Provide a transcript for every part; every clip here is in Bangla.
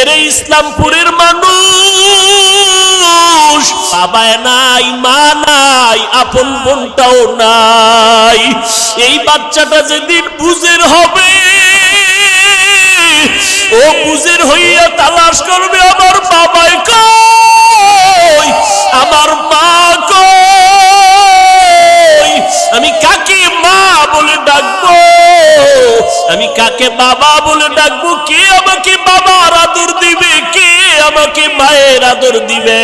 এরে ইসলামপুরের মানুষ, বাবা নাই, মা নাই, আপন বোনটাও নাই। এই বাচ্চাটা যেদিন বুঝের হবে, ও বুঝের হইয়া তালাশ করবে আমার বাবাই কই, আমার মা কই, আমি কাকে মা বলে ডাকবো, আমি কাকে বাবা বলে ডাকবো, কে আমাকে বাবার আদর দিবে, কে আমাকে মায়ের আদর দিবে।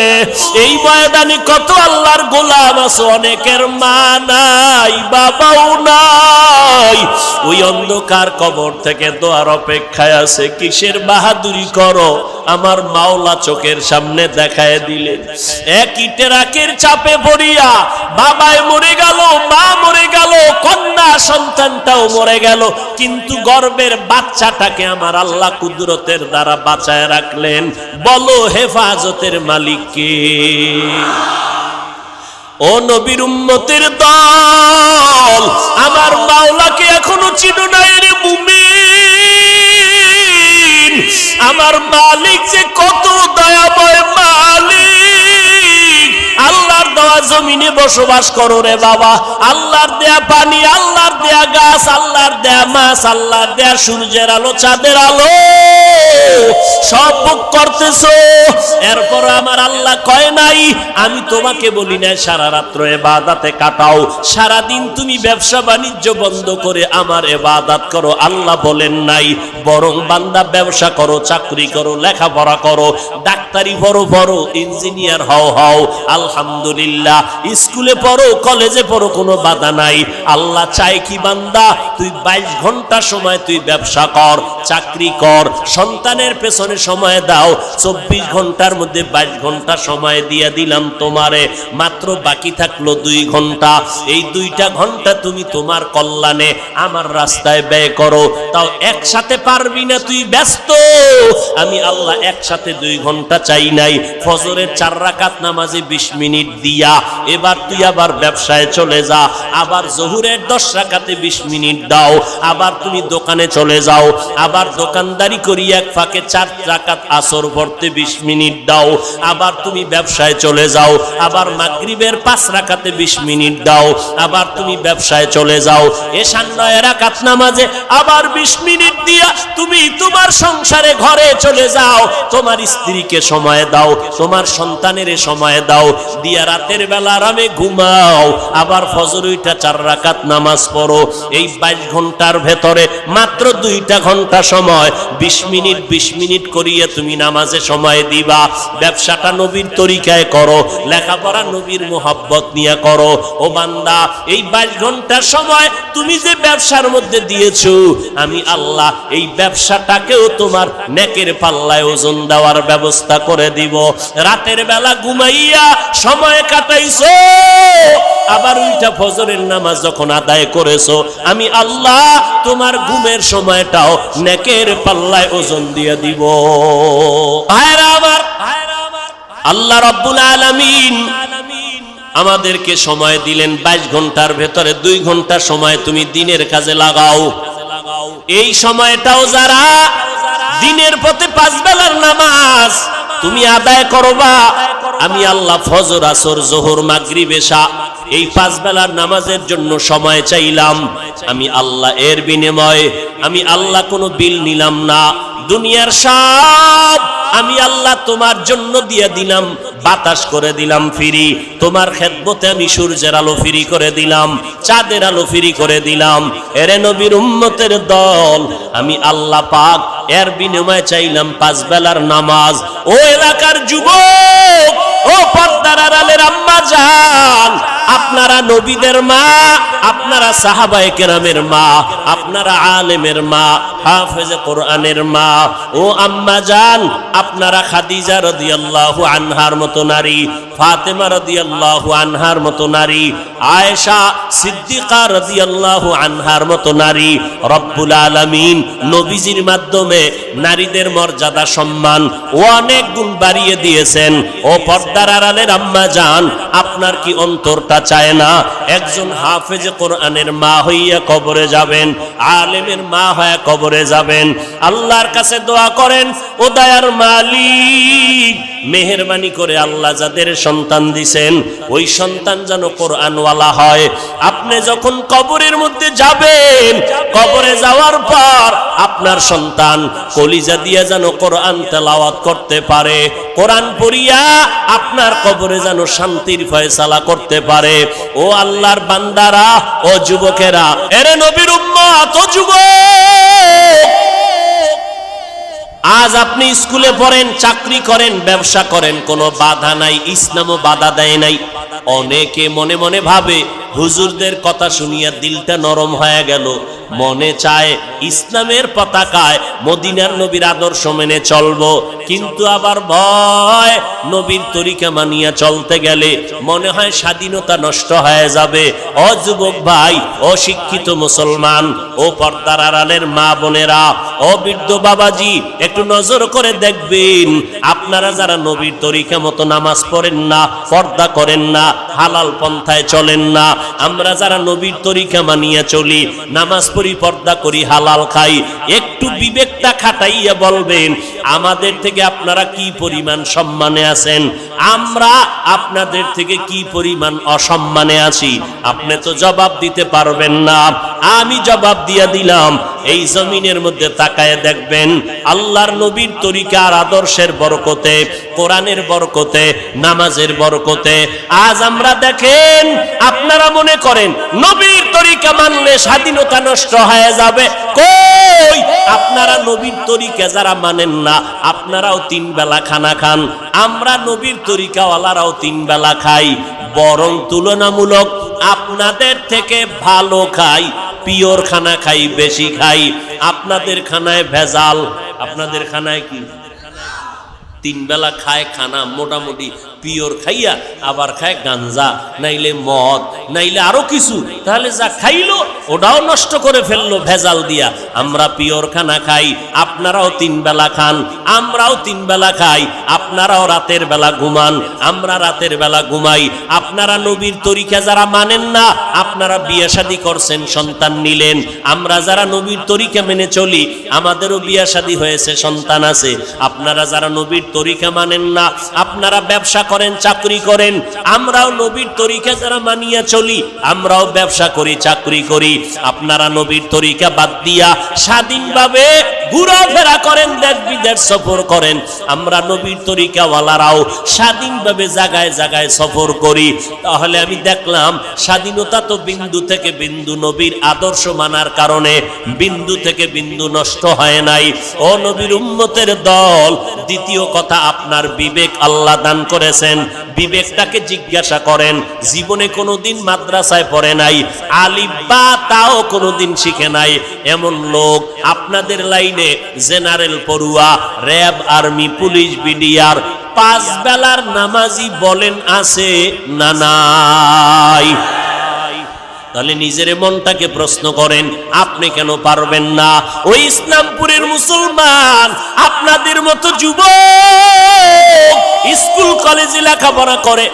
এই ময়দানে কত আল্লাহর গোলাম আছে, অনেকের মা নাই, বাবাও নাই, ওই অন্ধকার কবর থেকে দোয়ার অপেক্ষায় আছে। কিসের বাহাদুরি করো, আমার মাওলা চোখের সামনে দেখায় দিলেন। এক ইটের আকের চাপে পড়িয়া বাবায় মরে গেল, মা মরে গেল, কন্যা সন্তানটাও মরে গেল, কিন্তু গর্ভের বাচ্চাটাকে আমার আল্লাহ কুদরতের দ্বারা বাঁচায় রাখলেন। বলো হেফাজতের মালিক কে? ও নবীর উম্মতের দল, আমার মাওলাকে এখনো চিনো না রে মুমিন। আমার মালিক যে কত দয়াময় মালিক। আল্লাহর দেওয়া জমিনে বসবাস করো রে বাবা, আল্লাহর দেয়া পানি, আল্লাহর দেয়া গাছ, আল্লাহর দেয়া মাছ, আল্লাহর দেয়া সূর্যের আলো, চাঁদের আলো সব ভোগ করতেছো। এরপর আমার আল্লাহ কয় নাই, আমি তোমাকে বলি না সারা রাত্র ইবাদতে কাটাও, সারা দিন তুমি ব্যবসা বাণিজ্য বন্ধ করে আমার ইবাদত করো, আল্লাহ বলেন নাই। বরং বান্দা ব্যবসা করো, চাকরি করো, লেখাপড়া করো, ডাক্তারি পড়ো, ইঞ্জিনিয়ার হও, আলহামদুলিল্লাহ, স্কুলে পড়ো, কলেজে পড়ো, কোনো বাধা নাই। আল্লাহ চাই কি বান্দা তুই 22 ঘন্টা সময় তুই ব্যবসা কর, চাকরি কর, সন্তানের পেছনে সময় দাও। 24 ঘন্টার মধ্যে 22 ঘন্টা সময় দিয়ে দিলাম তোমারে, মাত্র বাকি থাকলো 2 ঘন্টা। এই 2টা ঘন্টা তুমি তোমার কল্যাণে আমার রাস্তায় ব্যয় করো। তাও একসাথে পারবি না, তুই ব্যস্ত। আমি আল্লাহ একসাথে 2 ঘন্টা চাই নাই। ফজরের 4 রাকাত নামাজে 20 মিনিট দিয়া এবার তুই আবার ব্যবসায় চলে যা, আবার জোহরের 10 রাকাতে 20 মিনিট দাও, আবার তুমি দোকানে চলে যাও, আবার দোকানদারি করি এক ফাঁকে 4 রাকাত আসর পড়তে 20 মিনিট দাও, আবার তুমি ব্যবসায় চলে যাও, আবার মাগরিবের 5 রাকাতে 20 মিনিট দাও, আবার তুমি ব্যবসায় চলে যাও, এশার 9 রাকাত নামাজে আবার 20 মিনিট দিয়া তুমি তোমার সংসারে ঘরে চলে যাও, তোমার স্ত্রীকে সময় দাও, তোমার সন্তানের সময় দাও, দিয়া রাতের বেলা আরামে ঘুমাও, আবার ফজর উঠা 4 রাকাত নামাজ পড়ো। এই 22 ঘন্টার ভেতরে মাত্র 2টা ঘন্টা সময় 20 মিনিট করিয়ে তুমি নামাজে সময় দিবা। ব্যবসাটা নবীর তরিকায় করো, লেখাপড়া নবীর মোহাব্বত নিয়ে করো। ও বান্দা, এই 22 ঘন্টার সময় তুমি যে ব্যবসার মধ্যে দিয়েছো, আমি আল্লাহ এই ব্যবসাটাকেও তোমার নেকের পাল্লায় ওজন দেওয়ার ব্যবস্থা করে দিব। রাতের বেলা ঘুমাইয়া সময় কাটাইছো, আবার উইটা ফজরের নামাজ যখন আদায় করেছো, আমি আল্লাহ তোমার ঘুমের সময়টাও নেকের পাল্লায় ওজন দিয়ে দিব। ভাইরা আমার, আল্লাহ রাব্বুল আলামিন আমাদেরকে সময় দিলেন 22 ঘন্টার ভেতরে 2 ঘন্টা সময় তুমি দিনের কাজে লাগাও। এই সময়টাও যারা দিনের পথে 5 বেলার নামাজ তুমি আদায় করবা, আমি আল্লাহ ফজর, আসর, যোহর, মাগরিব, এশা এই 5 বেলার নামাজের জন্য সময় চাইলাম। আমি আল্লাহ এর বিনিময়ে আমি আল্লাহ কোনো বিল নিলাম না। দুনিয়ার সব আমি আল্লাহ তোমার জন্য দিয়ে দিলাম, বাতাস করে দিলাম ফ্রি, তোমার খেদমতে আমি সূর্যের আলো ফ্রি করে দিলাম, চাঁদের আলো ফ্রি করে দিলাম। এরে নবীর উম্মতের দল, আমি আল্লাহ পাক এর বিনিময়ে চাইলাম 5 বেলার নামাজ। ও এলাকার যুবক, ও পর্দার আড়ালের আম্মা জান, আপনারা নবীদের মা, আপনারা সাহাবায়ে কেরামের মা, আপনারা আলেমের মা, হাফেজে কোরআনের মা। ও আম্মা জান, আপনারা খাদিজা রাদিয়াল্লাহু আনহার মতো নারী, ফাতেমা রাদিয়াল্লাহু আনহার মতো নারী, আয়েশা সিদ্দিকা রাদিয়াল্লাহু আনহার মতো নারী। রব্বুল আলামিন নবীজির মাধ্যমে নারীদের মর্যাদা, সম্মান অনেক গুণ বাড়িয়ে দিয়েছেন। ও পর্দার আড়ালের আম্মা জান, আপনার কি অন্তরটা মনটা চায় না একজন হাফেজে কোরআনের মা হইয়া কবরে যাবেন, আলেমের মা হয়ে কবরে যাবেন। আল্লাহর কাছে দোয়া করেন, ও দয়ার মালিক মেহেরবানি করে আল্লাহ যাদের সন্তান দিছেন ওই সন্তান যেন কোরআনওয়ালা হয়। আপনি যখন কবরের মধ্যে যাবেন, কবরে যাওয়ার পর আপনার সন্তান কলিজা দিয়ে যেন কোরআন তেলাওয়াত করতে পারে, কোরআন পড়িয়া আপনার কবরে যেন শান্তির ফয়সালা করতে পারে। ও আল্লাহর বান্দারা, ও যুবকেরা, এরে নবীর উম্মত, ও যুবক, আজ আপনি স্কুলে পড়েন, চাকরি করেন, ব্যবসা করেন, কোনো বাধা নাই, ইসলামও বাধা দেয় নাই। অনেকে মনে মনে ভাবে হুজুরদের কথা শুনিয়া দিলটা নরম হয়ে গেল, মনে চায় ইসলামের পতাকায় মদিনার নবীর আদর্শ মেনে চলবো, কিন্তু আবার ভয় নবীর তরিকা মানিয়া চলতে গেলে মনে হয় স্বাধীনতা নষ্ট হয়ে যাবে। ও যুবক ভাই, ও শিক্ষিত মুসলমান, ও পর্দার আড়ালের মা বোনেরা, ও বৃদ্ধ বাবাজি, একটু নজর করে দেখবেন আপনারা যারা নবীর তরিকা মতো নামাজ পড়েন না, পর্দা করেন না, হালাল পন্থায় চলেন না, আমরা যারা নবীর তরিকা মানিয়া চলি, নামাজ পড়ি, পর্দা করি, হালাল খাই, একটু বিবেকটা খাটাইয়া বলবেন আমাদের থেকে আপনারা কি পরিমাণ সম্মানে আছেন, আমরা আপনাদের থেকে কি পরিমাণ অসম্মানে আছি। আপনি তো জবাব দিতে পারবেন না, আমি জবাব দিয়া দিলাম। এই জমিনের মধ্যে তাকায় দেখবেন আল্লাহর নবীর তরিকার আদর্শের বরকতে, কোরআনের বরকতে, নামাজের বরকতে আজ আমরা দেখেন, আপনারা মনে করেন নবীর তরিকা মানলে স্বাধীনতা নষ্ট হয়ে যাবে। কই, আপনারা নবীর তরিকা যারা মানেন না আপনারাও 3 বেলা খানা খান, আমরা নবীর তরিকাওয়ালারাও 3 বেলা খাই, বরং তুলনামূলক আপনাদের থেকে ভালো খাই, পিওর খানা খাই, বেশি খাই। আপনাদের খানায় ভেজাল, আপনাদের খানায় কি 3 বেলা খায় খানা মোটামুটি পিওর খাইয়া, আবার খায় গাঞ্জা, নাইলে মদ, নাইলে আরো কিছু, তাহলে যা খাইলো ওটাও নষ্ট করে ফেললো ভেজাল দিয়া। আমরা পিওর খানা খাই, আপনারাও 3 বেলা খান, আমরাও 3 বেলা খাই, আপনারাও রাতের বেলা ঘুমান, আমরা রাতের বেলা ঘুমাই। আপনারা নবীর তরিকা যারা মানেন না, আপনারা বিয়ে শাদী করছেন, সন্তান নিলেন, আমরা যারা নবীর তরিকা মেনে চলি আমাদেরও বিয়ে শাদী হয়েছে, সন্তান আছে। আপনারা যারা নবীর তরিকা মানেন না, আপনারা ব্যবসা করেন, চাকরি করেন, আমরাও নবীর তরিকা যারা মানিয়া চলি আমরাও ব্যবসা করি, চাকরি করি। আপনারা নবীর তরিকা বাদ দিয়া স্বাধীনভাবে ঘোরাফেরা করেন, দেশ বিদেশ সফর করেন, আমরা নবীর তরিকাওয়ালারাও স্বাধীনভাবে জায়গায় জায়গায় সফর করি। তাহলে আমি দেখলাম স্বাধীনতা তো বিন্দু থেকে বিন্দু, নবীর আদর্শ মানার কারণে বিন্দু থেকে বিন্দু নষ্ট হয় নাই। ও নবীর উম্মতের দল, দ্বিতীয় কথা, আপনার বিবেক আল্লাহ দান করেছেন, বিবেকটাকে জিজ্ঞাসা করেন। জীবনে কোনোদিন মাদ্রাসায় পড়ে নাই, আলিফ বা তাও কোনোদিন শিখে নাই এমন লোক আপনাদের লাইনে জেনারেল পড়ুয়া, র্যাব, আর্মি, পুলিশ, বিডিআর 5 বেলার নামাজি বলেন আছে না নাই? তাহলে নিজের মনটাকে প্রশ্ন করেন, আপনি কেন পারবেন না? ওই ইসলামপুরের মুসলমান আপনাদের মতো যুবক স্কুল কলেজে লেখাপড়া করে,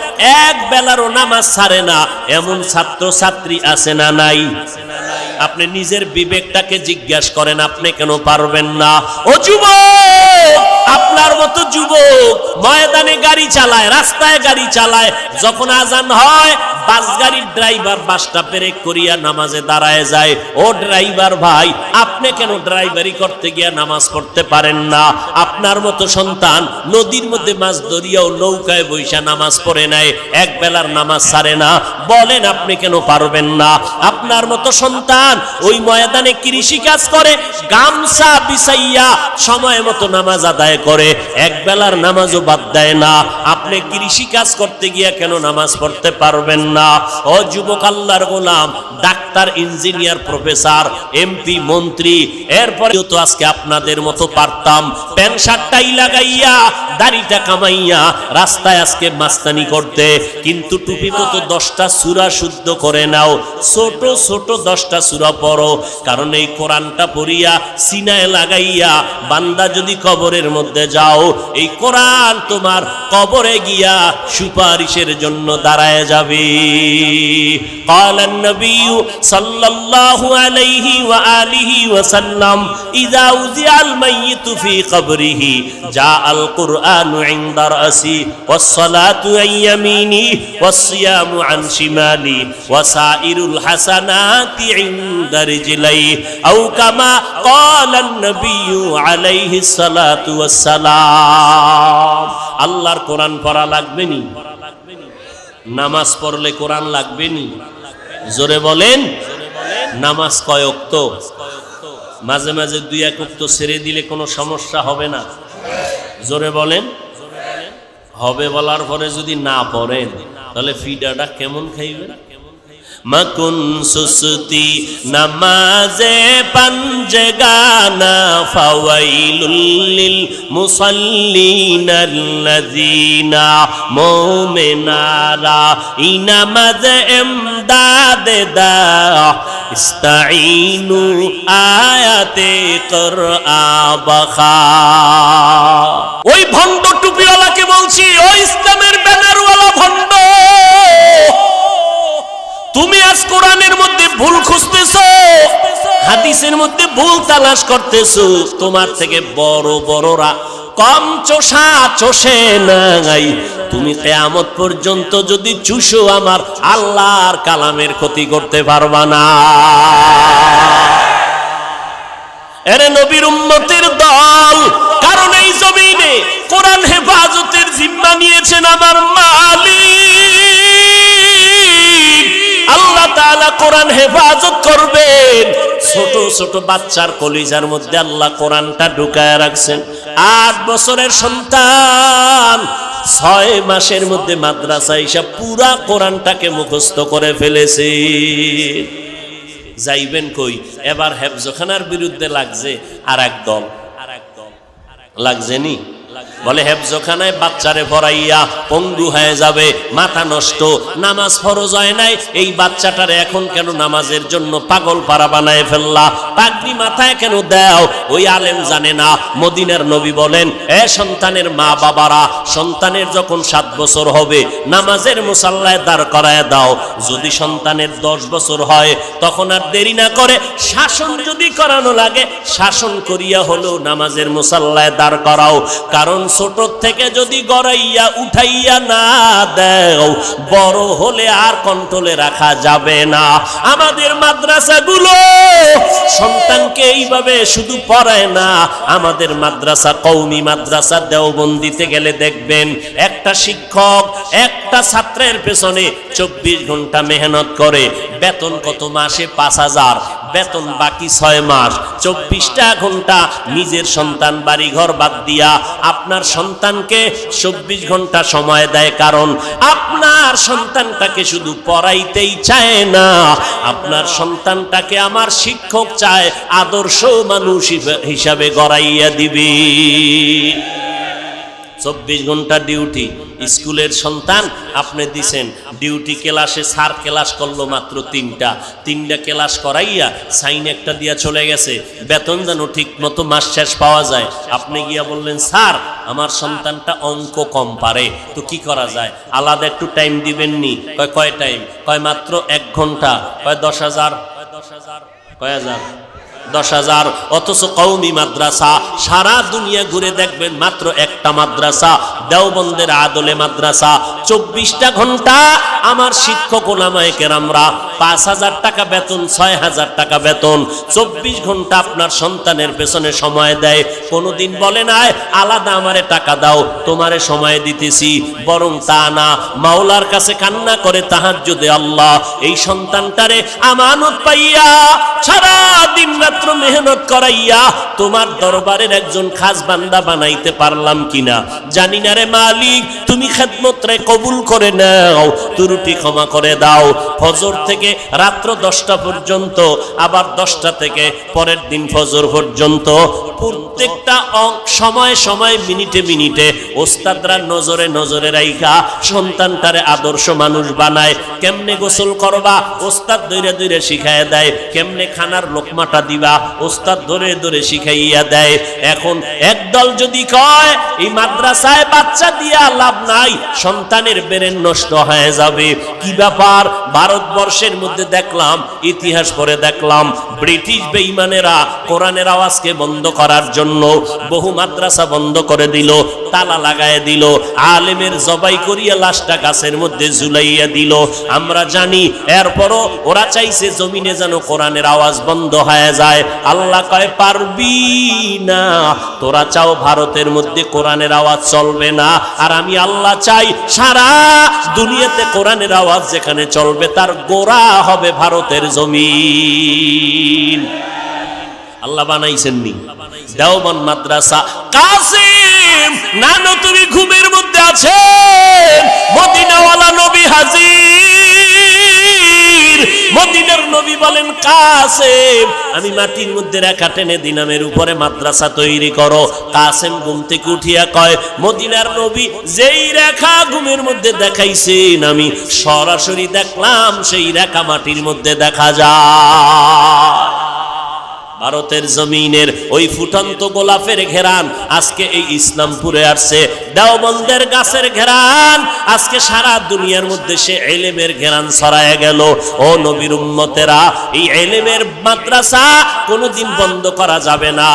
1 বেলারও নামাজ ছাড়ে না, এমন ছাত্র ছাত্রী আছে না নাই? আপনি নিজের বিবেকটাকে জিজ্ঞাসা করেন, আপনি কেন পারবেন না? ও যুবক, আপনার মতো যুবক ময়দানে গাড়ি চালায়, রাস্তায় গাড়ি চালায়, যখন আজান হয় বাস গাড়ির ড্রাইভার বাসটা ব্রেক করিয়া নামাজে দাঁড়ায় যায়। ও ড্রাইভার ভাই, আপনি কেন ড্রাইভারি করতে গিয়া নামাজ পড়তে পারেন না? আপনার মতো সন্তান নদীর মধ্যে মাছ ধরিয়াও নৌকায় বৈশা নামাজ পড়ে নেয়, 1 বেলার নামাজ ছাড়ে না, বলেন আপনি কেন পারবেন না? আপনার মতো সন্তান ওই ময়দানে কৃষি কাজ করে, গামছা বিছাইয়া সময় মতো নামাজ আদায় করে, 1 বেলার নামাজও বাদ দেয় না, আপনি কৃষি কাজ করতে গিয়া কেন নামাজ পড়তে পারবেন না? ও যুবক আল্লাহর গোলাম, ডাক্তার, ইঞ্জিনিয়ার, প্রফেসর, এমপি, মন্ত্রী। এরপরে তো আজকে আপনাদের মতো পারতাম প্যান্ট শার্টটাই লাগাইয়া দাড়িটা কামাইয়া রাস্তায় আজকে মাস্তানি করতে, কিন্তু টুপি মতো 10টা সূরা শুদ্ধ করে নাও, ছোট ছোট 10টা সূরা পড়ো। কারণ এই কোরআনটা পড়িয়া সিনায় লাগাইয়া বান্দা যদি কবরের মধ্যে যাও, এই কোরআন তোমার কবরে গিয়া সুপারিশের জন্য দাঁড়ায় যাবে। ক্বালান নবী সাল্লাল্লাহু আলাইহি ওয়া আলিহি ওয়া সাল্লাম ইযা উযিআল মাইয়িতু ফি কবরিহি জাআল কুরআনু ইনদা রাসি ওয়াস সালাতু আন ইয়ামিনি ওয়াস সিয়ামু আন শিমালি ওয়া সাইরুল হাসানাতি ইনদা রিজলাই আও কামা ক্বালান নবী আলাইহিস সালাতু ওয়াস সালাম। আল্লাহর কোরআন পড়া লাগবে নি? নামাজ পড়লে কোরআন লাগবে নি? জোরে বলেন। নামাজ কয় ওয়াক্ত? মাঝে মাঝে 2-1 ওয়াক্ত ছেড়ে দিলে কোনো সমস্যা হবে না? জোরে বলেন। হবে বলার পরে যদি না পড়েন তাহলে ফিডাটা কেমন খাইবেন? মাকুন সুসতি নামাজে পাঞ্জগানা ফাওয়াইলুল লিল মুসাল্লিনাল্লাযিনা মুমিনারা ইনামাজ ইমদাদে দা ইস্তাঈনু আয়াতে কুরআ বাখা। ওই ভণ্ড টুপিওয়ালাকে বলছি, ওই ইসলামের ব্যানারওয়ালা ভণ্ড, তুমি আজ কোরআনের মধ্যে ভুল খুঁজতেছো, হাদিসের মধ্যে ভুল তালাশ করতেছো। তোমার থেকে বড় বড়রা কম চোষা চোষে নাই। তুমি কিয়ামত পর্যন্ত যদি চুষো আমার আল্লাহর কালামের ক্ষতি করতে পারবা না। এরে নবীর উম্মতের দল, কারণ এই জমিনে কোরআন হেফাজতের জিম্মা নিয়েছেন আমার মালিক। আল্লাহ তাআলা কোরআন হেফাজত করবেন। ছোট ছোট বাচ্চার কলিজার মধ্যে আল্লাহ কোরআনটা ঢুকায় রাখছেন। 8 বছরের সন্তান 6 মাসের মধ্যে মাদ্রাসা হিসাব পুরা কোরআনটাকে মুখস্থ করে ফেলেছে। যাইবেন কই? এবার হেফজখানার বিরুদ্ধে লাগছে আর এক দল। লাগছে নি? বলে হেফজখানায় বাচ্চারে পড়াইয়া পঙ্গু হয়ে যাবে, মাথা নষ্ট, নামাজ ফরজ হয় নাই, এই বাচ্চাটারে এখন কেন নামাজের জন্য পাগল পারা বানায় ফেললা, পাগড়ি মাথায় কেন দাও? ওই আলেম জানে না মদিনার নবী বলেন, এ সন্তানের মা বাবারা, সন্তানের যখন 7 বছর হবে নামাজের মুসাল্লায় দাঁড় করায় দাও। যদি সন্তানের 10 বছর হয় তখন আর দেরি না করে শাসন যদি করানো লাগে শাসন করিয়া হলেও নামাজের মুসাল্লায় দাঁড় করাও। কারণ ছোট থেকে যদি গড়াইয়া উঠাইয়া না দাও, বড় হলে আর কন্ট্রোলে রাখা যাবে না। আমাদের মাদ্রাসাগুলো সন্তানকে এইভাবে শুধু পড়ায় না, আমাদের মাদ্রাসা, কওমি মাদ্রাসা দেওবন্দিতে গেলে দেখবেন একটা শিক্ষক একটা ছাত্রের পেছনে 24 ঘন্টা মেহনত করে। বেতন কত মাসে? 5000। বেতন বাকি 6 মাস। 24টা ঘন্টা নিজের সন্তান বাড়িঘর বাদ দিয়া আপনার সন্তানকে 24 ঘন্টা সময় দেয়। কারণ আপনার সন্তানটাকে শুধু পড়াইতেই চায় না, আপনার সন্তানটাকে আমার শিক্ষক চায় আদর্শ মানুষ হিসাবে গড়াইয়া দিবে। 24 ঘন্টা ডিউটি। স্কুলের সন্তান আপনি দিছেন ডিউটি ক্লাসে, স্যার ক্লাস করলো মাত্র 3টা ক্লাস করাইয়া সাইন একটা দিয়া চলে গেছে, বেতন যেন ঠিক মতো মাস শেষ পাওয়া যায়। আপনি গিয়া বললেন, স্যার আমার সন্তানটা অঙ্ক কম পারে, তো কি করা যায়? আলাদা একটু টাইম দিবেন নি? কয় টাইম? কয় মাত্র 1 ঘন্টা। কয় 10,000। কয় হাজার? 10,000। অথচ কওমি মাদ্রাসা সারা দুনিয়া ঘুরে দেখবেন মাত্র একটা মাদ্রাসা, দেওবন্দের আদলে মাদ্রাসা। 24টা ঘন্টা আমার শিক্ষক ওলামায়ে কেরামরা 5,000 টাকা বেতন, 6,000 টাকা বেতন, 24 ঘন্টা আপনার সন্তানের পেছনে সময় দেয়। কোনোদিন বলে নাই আলাদা আমারে টাকা দাও, তোমারে সময় দিতেছি। বরং তা না, মাওলার কাছে কান্না করে তাহাজ্জুদে, আল্লাহ এই সন্তানটারে আমানত পাইয়া সারা দিন রাত্র মেহনত করাইয়া তোমার দরবারের একজন খাস বান্দা বানাইতে পারলাম কিনা জানি না রে মালিক। তুমি খেদমতরে কবুল করে নাও, ত্রুটি ক্ষমা করে দাও। ফজর থেকে রাত্র 10টা পর্যন্ত, আবার 10টা থেকে পরের দিন ফজর পর্যন্ত প্রত্যেকটা সময় সময় মিনিটে মিনিটে ওস্তাদরা নজরে নজরে রাইখা সন্তানটারে আদর্শ মানুষ বানায়। কেমনে গোসল করবা ওস্তাদ ধরে ধরে শিখাইয়া দেয়, কেমনে খানার লোকমাটা দিবা ওস্তাদ ধরে ধরে শিখাইয়া দেয়। এখন একদল যদি কয় এই মাদ্রাসায় বাচ্চা দিয়া লাভ নাই, সন্তানের ব্রেন নষ্ট হয়ে যাবে, কি ব্যাপার? ভারতবর্ষের মধ্যে দেখলাম, ইতিহাস পড়ে দেখলাম, ব্রিটিশ বেঈমানেরা কোরআনের আওয়াজকে বন্ধ করার জন্য বহু মাদ্রাসা বন্ধ করে দিল, তালা লাগায় দিল, আলেমের জবাই করিয়া লাশটা গাছের মধ্যে ঝুলাইয়া দিল। আমরা জানি এরপরও ওরা চাইছে জমিনে যেন কোরআনের আওয়াজ বন্ধ হয়ে যায়। আল্লাহ কয় পারবি না, তোরা চাও ভারতের মধ্যে কোরআনের আওয়াজ চলবে না, আর আমি আল্লাহ চাই সারা দুনিয়াতে কোরআনের আওয়াজ যেখানে চলবে তার গোড়া হবে ভারতের জমিন। আল্লাহ বানাইছেন নি দেওবন্দ মাদ্রাসা। কাসিম নানো তুমি ঘুমের মধ্যে আছেন, মদিনাওয়ালা নবী হাজির। মদিনার নবী বলেন কাসেম আমি মাটির মধ্যে রেখা টেনে দিনামের উপরে মাদ্রাসা তৈরি করো। কাসেম ঘুম থেকে উঠিয়া কয় মদিনার নবী যেই রেখা ঘুমের মধ্যে দেখাইছেন আমি সরাসরি দেখলাম সেই রেখা মাটির মধ্যে দেখা যায়। ভারতের জমিনের ওই ফুটন্ত গোলাপের ঘেরান আজকে এই ইসলামপুরে আসছে, দেওবন্দের গাছের ঘেরান আজকে সারা দুনিয়ার মধ্যে সে ইলমের ঘেরান ছড়ায় গেল। ও নবীর উম্মতেরা, এই ইলমের মাদ্রাসা কোনোদিন বন্ধ করা যাবে না।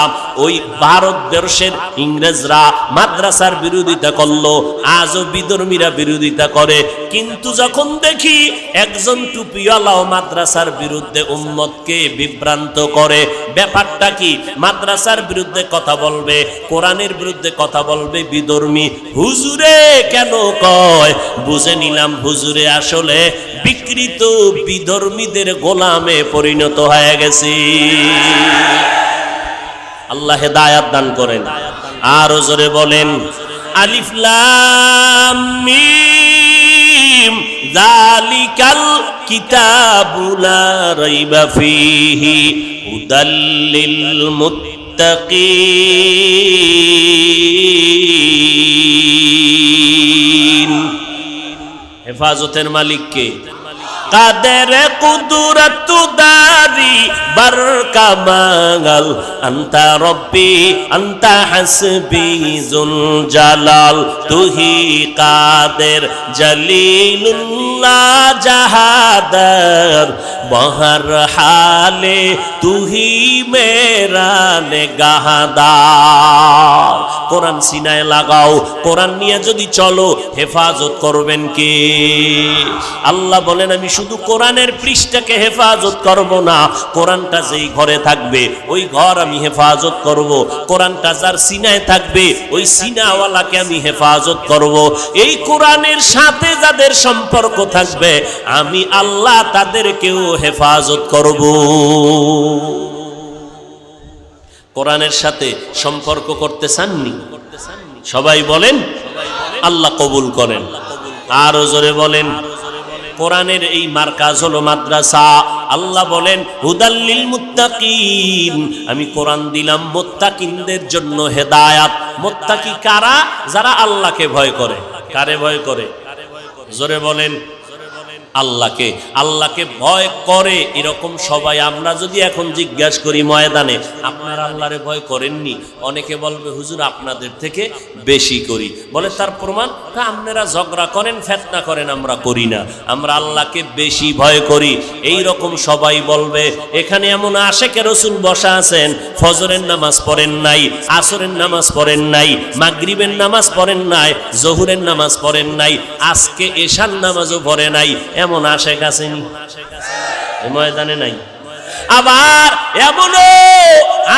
ওই ভারতবর্ষের ইংরেজরা মাদ্রাসার বিরোধিতা করলো, আজও বিধর্মীরা বিরোধিতা করে, কিন্তু যখন দেখি একজন টুপিওয়ালাও মাদ্রাসার বিরুদ্ধে উম্মতকে বিভ্রান্ত করে, ব্যাপারটা কি? মাদ্রাসার বিরুদ্ধে কথা বলবে, কোরআনের বিরুদ্ধে কথা বলবে বিধর্মী, হুজুরে কেন কয়? বুঝে নিলাম হুজুরে আসলে বিকৃত বিধর্মীদের গোলামে পরিণত হয়ে গেছে। আল্লাহ হেদায়াত দান করেন। আর জোরে বলেন আলিফ লাম মিম যালিকাল কিতাবু লা রাইবা ফীহি হুদাল লিল মুত্তাকিন। হেফাজতের মালিক কে? কাদের কুদরত দারি বারকা মাগাল আনতা রব্বি আনতা হাসবি জুল জালাল তুহি কাদের জলিলুল্লাহ জাহাদার বহর হালে তুহি মেরা নেগাহদার। কোরআন সিনায় লাগাও, কোরআন নিয়ে যদি চলো হেফাজত করবেন কে? আল্লাহ বলেন আমি শুধু কোরআনের পৃষ্ঠাকে হেফাজত করব না, কোরআনটা যেই ঘরে থাকবে ওই ঘর আমি হেফাজত করব, কোরআনটা যার সিনায় থাকবে ওই সিনাওয়ালাকে আমি হেফাজত করব। এই কোরআনের সাথে যাদের সম্পর্ক থাকবে আমি আল্লাহ তাদেরকেও হেফাজত করব। কোরআনের সাথে সম্পর্ক করতে চাননি? সবাই বলেন আল্লাহ কবুল করেন। আরো জোরে বলেন কোরআনের এই মার্কাজ হলো মাদ্রাসা। আল্লাহ বলেন হুদাল্লিল মুত্তাকিন, আমি কোরআন দিলাম মুত্তাকিনদের জন্য হেদায়াত। মুত্তাকি কারা? যারা আল্লাহকে ভয় করে। কারে ভয় করে? জোরে বলেন আল্লাহকে। আল্লাহকে ভয় করে এরকম সবাই আমরা যদি এখন জিজ্ঞাসা করি ময়দানে আপনারা আল্লাহরে ভয় করেননি, অনেকে বলবে হুজুর আপনাদের থেকে বেশি করি। বলে তার প্রমাণ? আপনারা ঝগড়া করেন, ফিতনা করেন, আমরা করি না, আমরা আল্লাহকে বেশি ভয় করি। এই রকম সবাই বলবে। এখানে এমন আশেকে রাসূল বসা আছেন, ফজরের নামাজ পড়েন নাই, আসরের নামাজ পড়েন নাই, মাগরিবের নামাজ পড়েন নাই, জোহরের নামাজ পড়েন নাই, আজকে এশার নামাজও পড়ে নাই, এমন আশেক আসেনি? এই ময়দানে নাই। আবার এমনও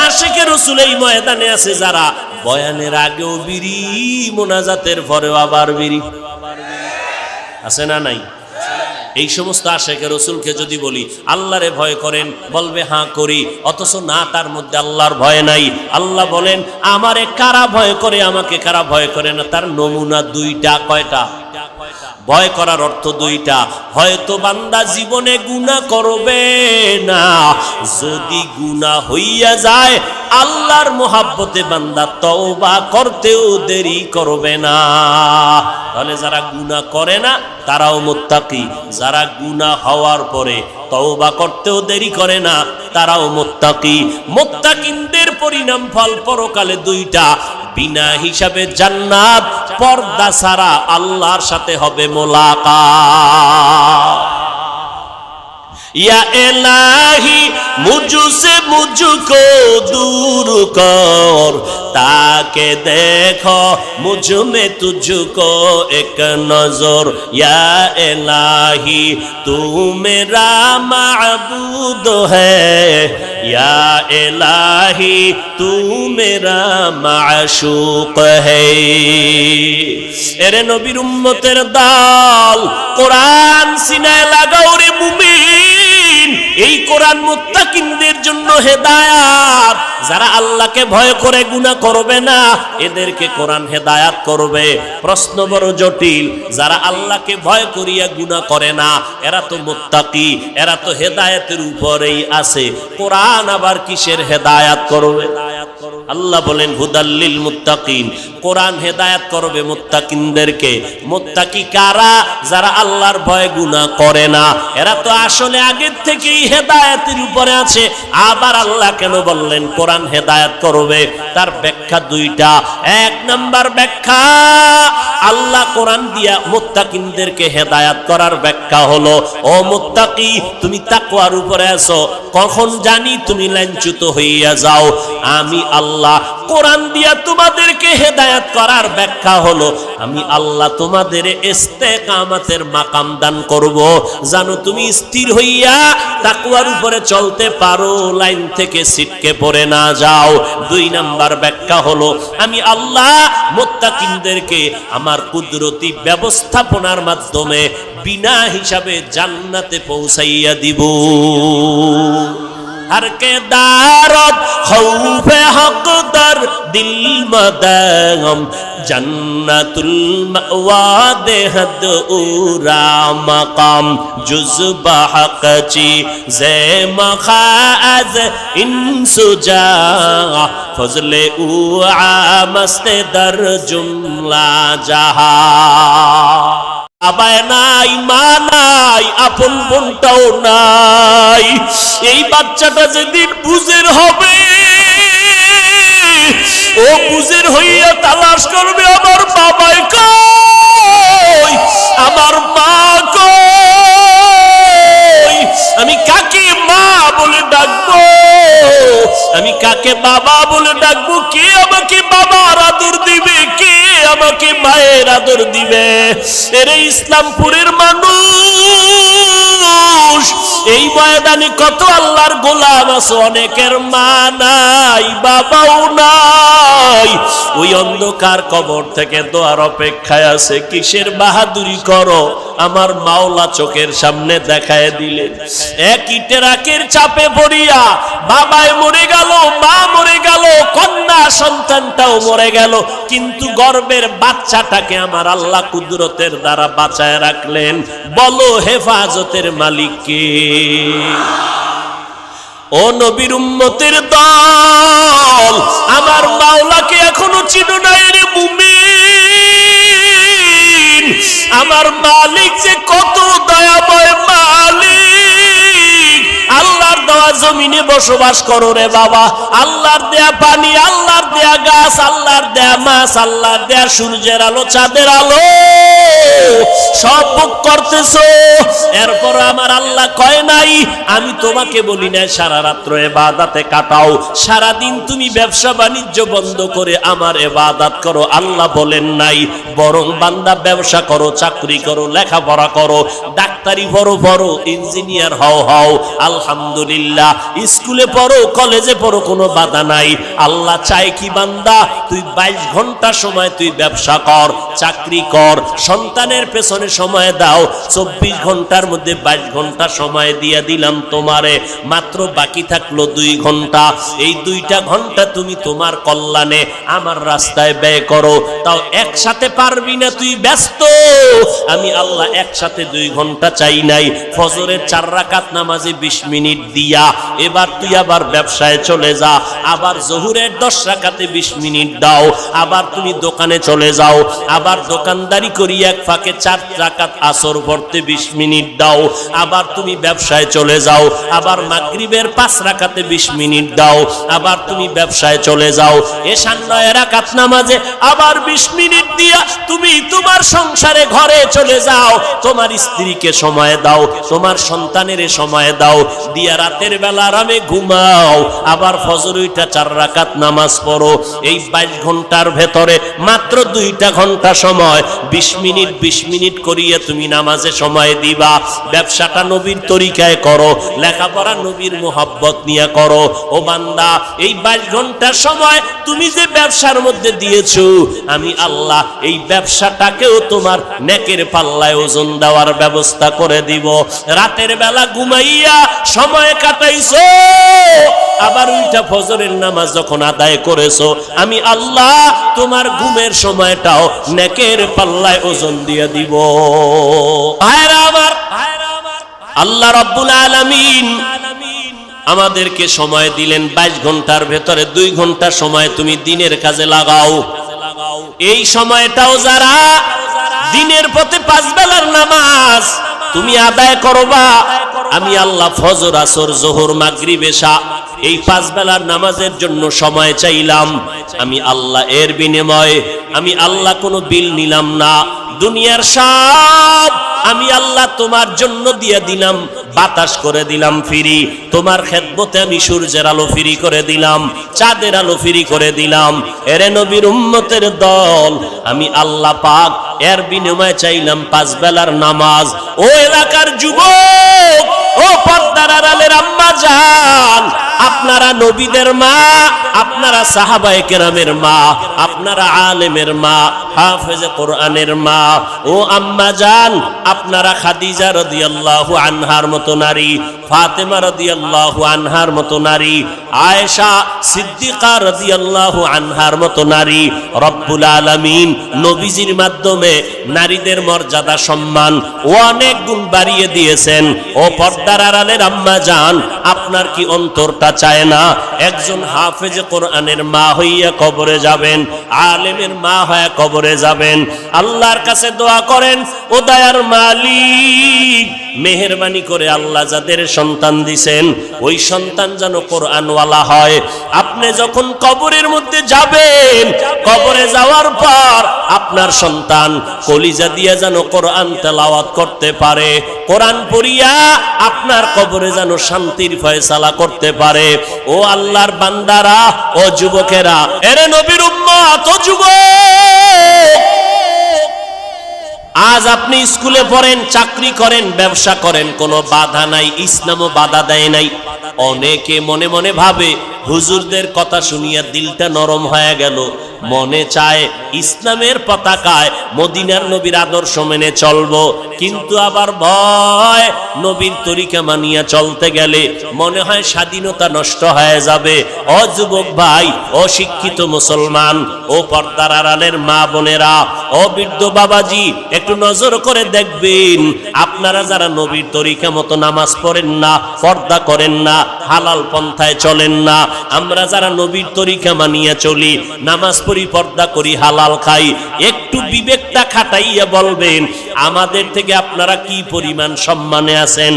আশেকে রাসূল এই ময়দানে আছে যারা বয়ানের আগেও বিড়ি, মোনাজাতের পরেও আবার বিড়ি। আছে না নাই? এই সমস্ত আশেকে রসুলকে যদি বলি আল্লাহরে ভয় করেন, বলবে হ্যাঁ করি, অথচ না তার মধ্যে আল্লাহর ভয় নাই। আল্লাহ বলেন আমারে কারা ভয় করে, আমাকে কারা ভয় করে না, তার নমুনা দুইটা। কয়টা? ভয় করার অর্থ দুইটা। হয়তো বান্দা জীবনে গুনাহ করবে না, যদি গুনাহ হইয়া যায় আল্লাহর মোহাব্বতে বান্দা তওবা করতেও দেরি করবে না। তাহলে যারা গুনাহ করে না তারাও মুত্তাকি, যারা গুনাহ হওয়ার পরে তওবা করতেও দেরি করে না তারাও মুত্তাকি। মুত্তাকিনদের পরিণাম ফল পরকালে দুইটা, বিনা হিসাবে জান্নাত, পর্দা ছাড়া আল্লাহর সাথে হবে মোলাকাত। या इलाही मुझसे मुझको दूर कर, ताके देखो मुझ में तुझको एक नजर। या इलाही तू मेरा माबूद है, या इलाही तू मेरा माशूक है। एरे नबीर उम्मतेर दाल, कुरान सीनाय लागाओ रे मुमिन। এই কোরআন মুত্তাকিনদের জন্য হেদায়াত। যারা আল্লাহকে ভয় করে গুনাহ করবে না এদেরকে কোরআন হেদায়াত করবে। প্রশ্ন বড় জটিল, যারা আল্লাহকে ভয় করিয়া গুনাহ করে না এরা তো মুত্তাকি, এরা তো হেদায়েতের উপরেই আছে, কোরআন আবার কিসের হেদায়াত করবে? আল্লাহ বলেন হুদাল্লিল মুত্তাকিন, কোরআন হেদায়াত করবে মুত্তাকিনদেরকে। মুত্তাকি কারা? যারা আল্লাহর ভয় গুনাহ করে না। এরা তো আসলে আগের থেকেই হেদায়েতের উপরে আছে। আবার আল্লাহ কেন বললেন কোরআন হেদায়াত করবে? তার ব্যাখ্যা দুইটা। এক নাম্বার ব্যাখ্যা, আল্লাহ কোরআন দিয়া মুত্তাকিনদেরকে হেদায়াত করার ব্যাখ্যা হলো, ও মুত্তাকি তুমি তাকওয়ার উপরে আছো, কখন জানি তুমি লাঞ্ছিত হইয়া যাও। আমি আল্লাহ কোরআন দিয়া তোমাদেরকে হেদায়াত করার ব্যাখ্যা হলো, আমি আল্লাহ তোমাদের ইস্তেকামাতের মাকাম দান করব, জানো তুমি স্থির হইয়া তাকওয়ার উপরে চলতে পারো, লাইন থেকে ছিটকে পড়ে না যাও। দুই নাম্বার ব্যাখ্যা হলো, আমি আল্লাহ মুত্তাকিনদেরকে আমার কুদরতি ব্যবস্থাপনার মাধ্যমে বিনা হিসাবে জান্নাতে পৌঁছাইয়া দিব। हर के दारत खौफे हक दर दिल मदगम जन्नतुल मअवा देहद उरा मकाम जुज़्बा हक़ची ज़े मखाज़ इंसुजा फज़ले उआ मस्ते दर जुमला जहा। আবায় নাই, মা নাই, আপন বোনটাও নাই। এই বাচ্চাটা যেদিন বুঝের হবে ও বুঝের হইয়া তালাশ করবে আমার বাবাই কই, আমার মা কই, আমি কাকে মা বলে ডাকবো, আমি কাকে বাবা বলে ডাকবো, কে আমাকে বাবার আদর দিবে, কে আমাকে মায়ের আদর দিবে? এর ইসলামপুরের মানুষ, এই ময়দানে কত আল্লাহর গোলাম আছে, অনেকের মা নাই, বাবাও নাই, ওই অন্ধকার কবর থেকে দোয়ার অপেক্ষায় আছে। কিসের বাহাদুরি করো? আমার মাওলা চোখের সামনে দেখায় দিলেন। এক ইটেরাকের চাপে পড়িয়া বাবায় মরে গেল, মা মরে গেল, কন্যা সন্তানটাও মরে গেল, কিন্তু গর্বের বাচ্চাটাকে আমার আল্লাহ কুদরতের দ্বারা বাঁচায় রাখলেন। বলো হেফাজতের মালিক কে? ও নবীর উম্মতের দল, আমার মাওলাকে এখনো চিনো নাই রে মুমিন। আমার মালিক যে কত দয়াময় মালিক। আল্লাহর দেওয়া জমিনে বসবাস করো রে বাবা, আল্লাহর দেয়া পানি, আল্লাহর দেয়া গাছ, আল্লাহর দেয়া মাছ, আল্লাহর দেয়া সূর্যের আলো, চাঁদের আলো সব ভোগ করতেছো। এরপর আমার আল্লাহ কয় নাই আমি তোমাকে বলি না সারা রাত্র ইবাদতে কাটাও, সারা দিন তুমি ব্যবসা বাণিজ্য বন্ধ করে আমার ইবাদত করো, আল্লাহ বলেন নাই। বরং বান্দা ব্যবসা করো, চাকরি করো, লেখাপড়া করো, ডাক্তারি পড়ো, ইঞ্জিনিয়ার হও, আলহামদুলিল্লাহ, স্কুলে পড়ো, কলেজে পড়ো, কোনো বাধা নাই। আল্লাহ চায় কি বান্দা তুই 22 ঘন্টা সময় তুই ব্যবসা কর, চাকরি কর, সন্তানের পেছনে সময় দাও, 24 ঘন্টার মধ্যে 22 ঘন্টা সময় দিয়ে দিলাম তোমারে, মাত্র বাকি থাকলো 2 ঘন্টা। এই 2টা ঘন্টা তুমি তোমার কল্যাণে আমার রাস্তায় ব্যয় করো। তাও একসাথে পারবি না, তুই ব্যস্ত। আমি আল্লাহ একসাথে 2 ঘন্টা চাই নাই। ফজরের 4 রাকাত নামাজে 20 মিনিট দিয়া এবার তুই আবার ব্যবসায় চলে যা, আবার জোহরের 10 রাকাতে 20 মিনিট দাও, আবার তুমি দোকানে চলে যাও, আবার দোকানদারি করি এক ফাঁকে 4 রাকাত আসর পড়তে 20 মিনিট দাও, আবার তুমি ব্যবসায় চলে যাও, আবার মাগরিবের 5 রাকাতে 20 মিনিট দাও, আবার তুমি ব্যবসায় চলে যাও, এশার 9 রাকাত নামাজে আবার 20 মিনিট দিয়া তুমি তোমার সংসারে ঘরে চলে যাও, তোমার স্ত্রীকে সময় দাও, তোমার সন্তানের সময় দাও, দিয়া রাতের বেলা আরামে ঘুমাও, আবার ফজর ওইটা 4 রাকাত নামাজ পড়ো। এই 22 ঘন্টার ভেতরে মাত্র 2টা ঘন্টা সময় 20 মিনিট 20 মিনিট করিয়ে তুমি নামাজে সময় দিবা। ব্যবসাটা নবীর তরিকায় করো, লেখাপড়া নবীর মোহাব্বত নিয়ে করো। ও বান্দা, এই 22 ঘন্টার সময় তুমি যে ব্যবসার মধ্যে দিয়েছো, আমি আল্লাহ এই ব্যবসাটাকেও তোমার নেকের পাল্লায় ওজন দেওয়ার ব্যবস্থা করে দিব। রাতের বেলা ঘুমাইয়া সময় কাটাইছো, আবার ওইটা ফজরের নামাজ যখন আদায় করেছো, আমি আল্লাহ তোমার ঘুমের সময়টাও নেকের পাল্লায় ওজন দিয়ে দিব। ভাইরা আমার, আল্লাহ রাব্বুল আলামিন আমাদেরকে সময় দিলেন 22 ঘন্টার ভেতরে 2 ঘন্টা সময় তুমি দিনের কাজে লাগাও। এই সময়টাও যারা দিনের পথে 5 বেলার নামাজ তুমি আদায় করবা, আমি আল্লাহ ফজর আসর জোহর মাগরিব এশা এই 5 বেলার নামাজের জন্য সময় চাইলাম। আমি আল্লাহ এর বিনিময়ে আমি আল্লাহ কোনো বিল নিলাম না। দুনিয়ার সব আমি আল্লাহ তোমার জন্য দিয়ে দিলাম, বাতাস করে দিলাম ফ্রি, তোমার খেদমতে আমি সূর্যের আলো ফ্রি করে দিলাম, চাঁদের আলো ফ্রি করে দিলাম। এরে নবীর উম্মতের দল, আমি আল্লাহ পাক এর বিনিময়ে চাইলাম 5 বেলার নামাজ। ও এলাকার যুবক, ও পর্দার আড়ালের আম্মা জান, আপনারা নবীদের মা, আপনারা সাহাবায়ে কেরামের মা, আপনারা আলেমের মা, হাফেজে কোরআনের মা। ও আম্মা জান, আপনারা খাদিজা রাদিয়াল্লাহু আনহার মতো নারী, ফাতেমা রাদিয়াল্লাহু আনহার মতো নারী, আয়েশা সিদ্দিকা রাদিয়াল্লাহু আনহার মতো নারী। রব্বুল আলামিন নবীজির মাধ্যমে নারীদের মর্যাদা সম্মান অনেক গুণ বাড়িয়ে দিয়েছেন। ও পর্দার আড়ালের আম্মা জান, আপনার কি অন্তরটা চায় না একজন হাফেজে কোরআনের মা হইয়া কবরে যাবেন, আলেমের মা হয়ে কবরে যাবেন? আল্লাহর কাছে দোয়া করেন, ও দয়ার মালিক, মেহেরবানি করে আল্লাহ যাদের সন্তান দিছেন ওই সন্তান যেন কোরআনওয়ালা হয়। আপনি যখন কবরের মধ্যে যাবেন, কবরে যাওয়ার পর আপনার সন্তান কলিজা দিয়ে যেন কোরআন তেলাওয়াত করতে পারে, কোরআন পড়িয়া আপনার কবরে যেন শান্তির ফয়সালা করতে পারে। ও আল্লাহর বান্দারা, ও যুবকেরা, এরে নবীর উম্মত, ও যুবক, আজ আপনি স্কুলে পড়েন, চাকরি করেন, ব্যবসা করেন, কোনো বাধা নাই, ইসলামও বাধা দেয় নাই। অনেকে মনে মনে ভাবে হুজুরদের কথা শুনিয়া দিলটা নরম হয়ে গেল, মনে চায় ইসলামের পতাকায় মদিনার নবীর আদর্শ মেনে চলবো, কিন্তু আবার ভয় নবীর তরিকা মানিয়া চলতে গেলে মনে হয় স্বাধীনতা নষ্ট হয়ে যাবে। ও যুবক ভাই, ও শিক্ষিত মুসলমান, ও পর্দার আড়ালের মা বোনেরা, ও বৃদ্ধ বাবাজি, একটু নজর করে দেখবেন, আপনারা যারা নবীর তরিকা মতো নামাজ পড়েন না, পর্দা করেন না, হালাল পন্থায় চলেন না, আমরা যারা নবীর তরিকা মানিয়া চলি, নামাজ পড়ি, পর্দা করি, হালাল খাই, একটু বিবেকটা খাটাইয়া বলবেন আমাদের থেকে আপনারা কি পরিমাণ সম্মানে আছেন,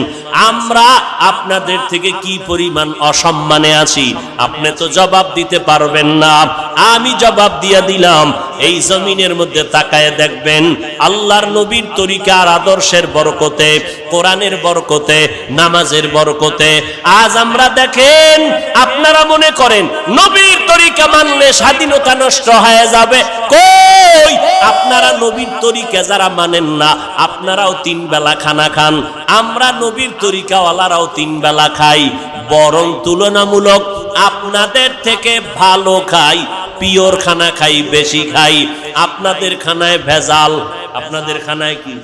আমরা আপনাদের থেকে কি পরিমাণ অসম্মানে আছি। আপনি তো জবাব দিতে পারবেন না, আমি জবাব দিয়ে দিলাম। এই জমিনের মধ্যে তাকায় দেখবেন আল্লাহর নবীর তরিকার আদর্শের বরকতে, কোরআনের বরকতে, নামাজের বরকতে আজ আমরা দেখেন, আপনারা মনে করেন নবীর তরিকা মানলে স্বাধীনতা নষ্ট হয়ে যাবে। কই, আপনারা নবীর তরিকা যারা মানেন না, আপনারাও 3 বেলা খানা খান, আমরা নবীর তরিকাওয়ালারাও 3 বেলা খাই, বরং তুলনামূলক আপনাদের থেকে ভালো খাই, পিওর খানা খাই, বেশি খাই। আপনাদের খানায় ভেজাল, আপনাদের খানায় কি?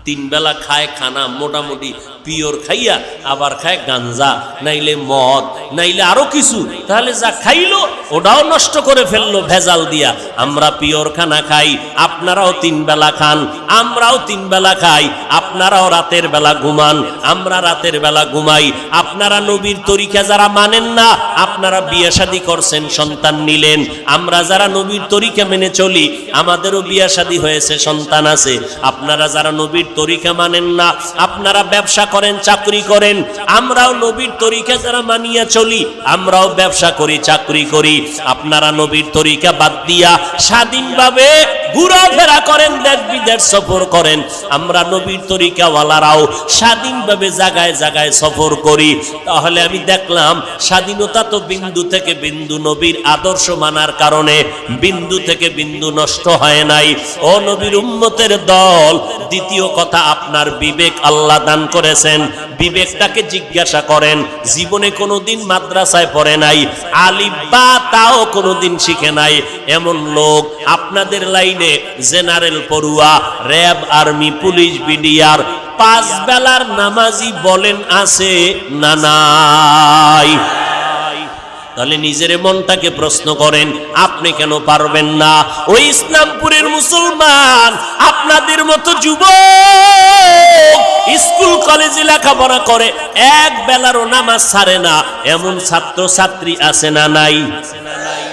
3 বেলা খায় খানা মোটামুটি পিওর খাইয়া, আবার খায় গাঞ্জা, নাইলে মদ, নাইলে আরো কিছু। তাহলে যা খাইলো ওটাও নষ্ট করে ফেললো ভেজাল দিয়া। আমরা পিওর খানা খাই, আপনারাও 3 বেলা খান, আমরাও 3 বেলা খাই। আপনারাও রাতের বেলা ঘুমান, আমরা রাতের বেলা ঘুমাই। আপনারা নবীর তরিকা যারা মানেন না, আপনারা বিয়ে শাদী করছেন, সন্তান নিলেন। আমরা যারা নবীর তরিকা মেনে চলি, আমাদেরও বিয়ে শাদী হয়েছে, সন্তান আছে। আপনারা যারা নবীর তরিকা মানেন না, আপনারা ব্যবসা করেন, চাকরি করেন। আমরাও নবীর তরিকা যারা মানিয়া চলি, আমরাও ব্যবসা করি, চাকরি করি। আপনারা নবীর তরিকা বাদ দিয়া স্বাধীনভাবে ঘোরাফেরা করেন, দেশ বিদেশ সফর করেন। আমরা নবীর তরিকাওয়ালারাও স্বাধীনভাবে জায়গায় জায়গায় সফর করি। তাহলে আমি দেখলাম স্বাধীনতা তো বিন্দু থেকে বিন্দু নবীর আদর্শ মানার কারণে বিন্দু থেকে বিন্দু নষ্ট হয় নাই। ও নবীর উম্মতের দল, দ্বিতীয় কথা, আপনার বিবেক আল্লাহ দান করেছেন। বিবেকটাকে জিজ্ঞাসা করেন। জীবনে কোনোদিন মাদ্রাসায় পড়ে নাই, আলিফ বা তাও কোনোদিন শিখে নাই এমন লোক আপনাদের লাইনে জেনারেল পড়ুয়া, র্যাব, আর্মি, পুলিশ, বিডিআর 5 বেলার নামাজি বলেন আছে না নাই? তাহলে নিজের মনটাকে প্রশ্ন করেন, আপনি কেন পারবেন না? ওই ইসলামপুরের মুসলমান আপনাদের মতো যুবক স্কুল কলেজে লেখাপড়া করে, 1 বেলারও নামাজ ছাড়ে না, এমন ছাত্র ছাত্রী আছে না নাই?